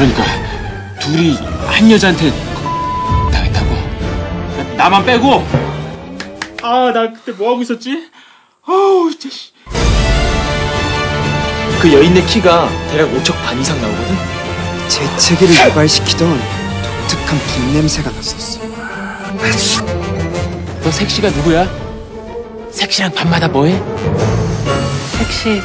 그러니까 둘이 한 여자한테 당했다고? 나만 빼고? 아, 나 그때 뭐하고 있었지? 아우, 진짜. 그 여인네 키가 대략 5척 반 이상 나오거든? 재채기를 유발시키던 독특한 분냄새가 났었어. 너 색시가 누구야? 색시랑 밤마다 뭐해? 색시.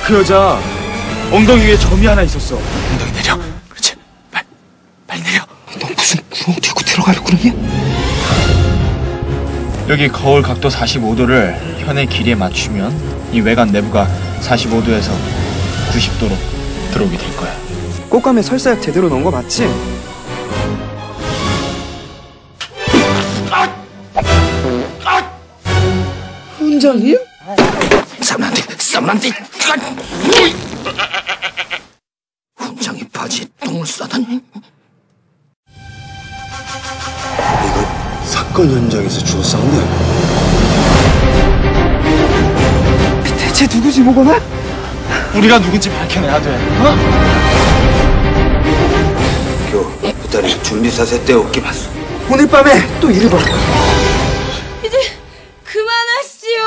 그 여자 엉덩이 위에 점이 하나 있었어. 엉덩이 내려. 그렇지. 빨리 내려. 너 무슨 구멍 뚫고 들어가려고 그러냐? 여기 거울 각도 45도를 현의 길이에 맞추면 이 외관 내부가 45도에서 90도로 들어오게 될 거야. 꽃감에 설사약 제대로 넣은 거 맞지? 훈장님? 쌈난디 훈장이 바지에 똥을 싸다니. 이거 사건 현장에서 주워 싸운 거야. 대체 누구지 뭐거나? 우리가 누군지 밝혀내야 돼. 부다리 준비사세 때 없게 봤어. 오늘 밤에 또 일을 봐. 이제 그만하시오.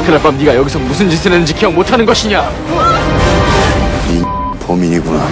그날 밤 네가 여기서 무슨 짓을 했는지 기억 못하는 것이냐? 범인이구나.